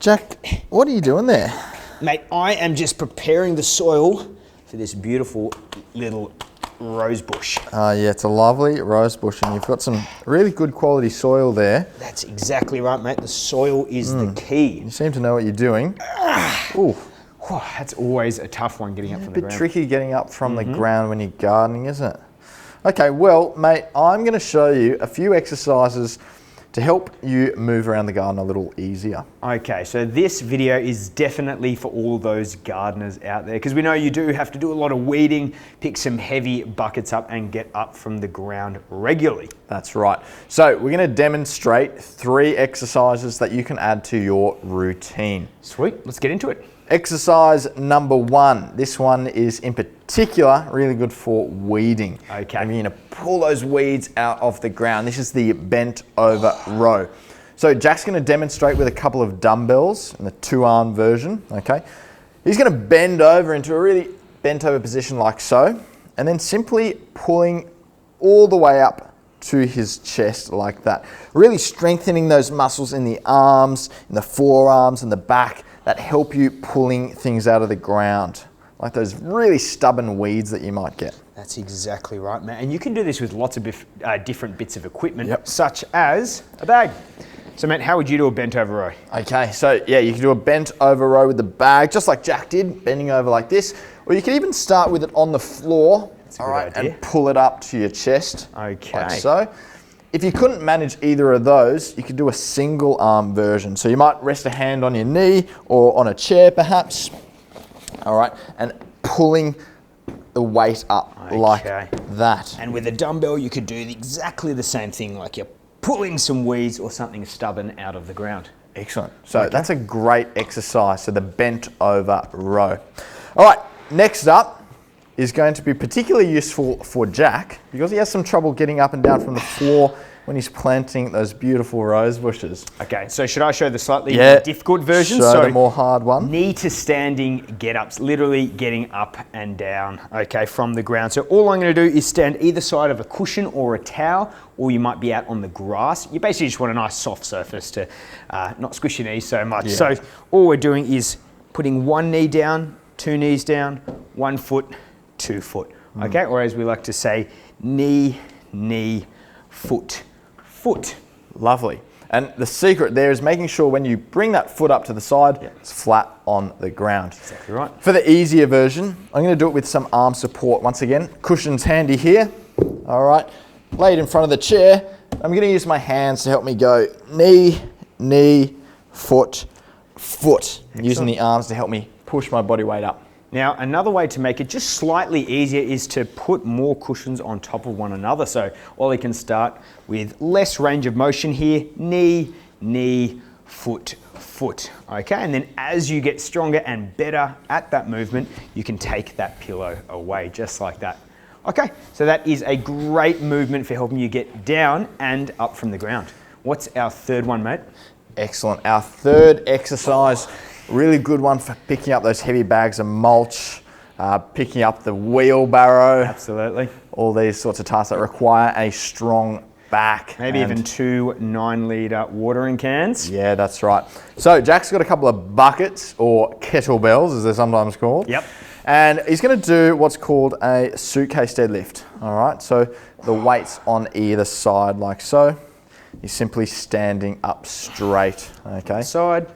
Jack, what are you doing there? Mate, I am just preparing the soil for this beautiful little rose bush. Yeah, it's a lovely rose bush, and you've got some really good quality soil there. That's exactly right, mate. The soil is the key. You seem to know what you're doing. Ooh. Oh, that's always a tough one, getting up from the ground. A bit tricky getting up from the ground when you're gardening, isn't it? Okay, well, mate, I'm going to show you a few exercises to help you move around the garden a little easier. Okay, so this video is definitely for all those gardeners out there, because we know you do have to do a lot of weeding, pick some heavy buckets up and get up from the ground regularly. That's right. So we're going to demonstrate 3 exercises that you can add to your routine. Sweet, let's get into it. Exercise number 1. This one is in particular really good for weeding. Okay. And you're going to pull those weeds out of the ground. This is the bent over row. So Jack's going to demonstrate with a couple of dumbbells in the 2-arm version. Okay. He's going to bend over into a really bent over position like so, and then simply pulling all the way up to his chest like that. Really strengthening those muscles in the arms, in the forearms, and the back that help you pulling things out of the ground, like those really stubborn weeds that you might get. That's exactly right, man. And you can do this with lots of different bits of equipment, such as a bag. So, Matt, how would you do a bent over row? Okay, so yeah, you can do a bent over row with the bag, just like Jack did, bending over like this, or you can even start with it on the floor, all right, and pull it up to your chest, okay, like so. If you couldn't manage either of those, you could do a single arm version. So you might rest a hand on your knee or on a chair perhaps, all right, and pulling the weight up like that. And with a dumbbell, you could do exactly the same thing, like you're pulling some weeds or something stubborn out of the ground. Excellent. So that's a great exercise, so the bent over row. All right, next up is going to be particularly useful for Jack because he has some trouble getting up and down from the floor when he's planting those beautiful rose bushes. Okay, so should I show the slightly more difficult version? Show the more hard one. Knee to standing get-ups, literally getting up and down, okay, from the ground. So all I'm going to do is stand either side of a cushion or a towel, or you might be out on the grass. You basically just want a nice soft surface to not squish your knees so much. Yeah. So all we're doing is putting one knee down, 2 knees down, 1 foot, 2 foot, okay? Or as we like to say, knee, knee, foot, foot. Lovely. And the secret there is making sure when you bring that foot up to the side, it's flat on the ground. Exactly right. For the easier version, I'm going to do it with some arm support. Once again, cushion's handy here. All right, laid in front of the chair. I'm going to use my hands to help me go knee, knee, foot, foot. Using the arms to help me push my body weight up. Now, another way to make it just slightly easier is to put more cushions on top of one another. So Ollie can start with less range of motion here, knee, knee, foot, foot, okay? And then as you get stronger and better at that movement, you can take that pillow away just like that. Okay, so that is a great movement for helping you get down and up from the ground. What's our third one, mate? Excellent. Our third exercise, really good one for picking up those heavy bags of mulch, picking up the wheelbarrow. Absolutely. All these sorts of tasks that require a strong back. Maybe even 2 9-litre watering cans. Yeah, that's right. So Jack's got a couple of buckets, or kettlebells as they're sometimes called. Yep. And he's going to do what's called a suitcase deadlift. All right, so the weight's on either side like so. He's simply standing up straight, okay? Side.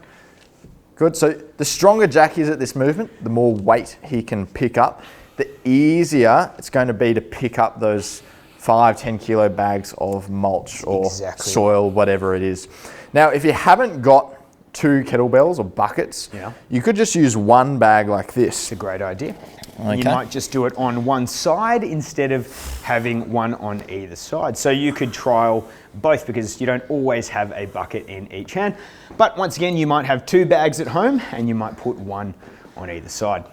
Good, so the stronger Jack is at this movement, the more weight he can pick up, the easier it's going to be to pick up those 5-10 kilo bags of mulch or soil, whatever it is. Now, if you haven't got 2 kettlebells or buckets, you could just use 1 bag like this. It's a great idea. Okay. You might just do it on one side instead of having one on either side. So you could trial both because you don't always have a bucket in each hand. But once again, you might have 2 bags at home and you might put one on either side.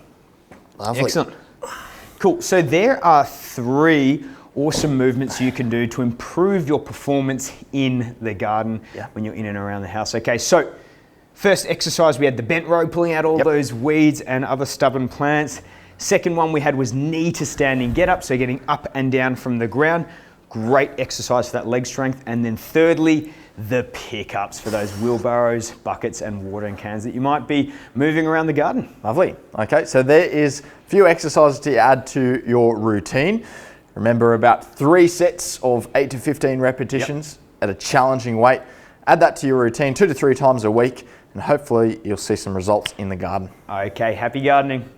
Lovely. Excellent. Cool. So there are 3 awesome movements you can do to improve your performance in the garden when you're in and around the house. Okay, so first exercise, we had the bent row, pulling out all those weeds and other stubborn plants. Second one we had was knee to standing get up, so getting up and down from the ground, Great exercise for that leg strength. And then thirdly, the pickups for those wheelbarrows, buckets, and watering cans that you might be moving around the garden. Lovely. Okay, so there is a few exercises to add to your routine. Remember, about 3 sets of 8 to 15 repetitions at a challenging weight. Add that to your routine 2 to 3 times a week, and hopefully you'll see some results in the garden. Okay, happy gardening.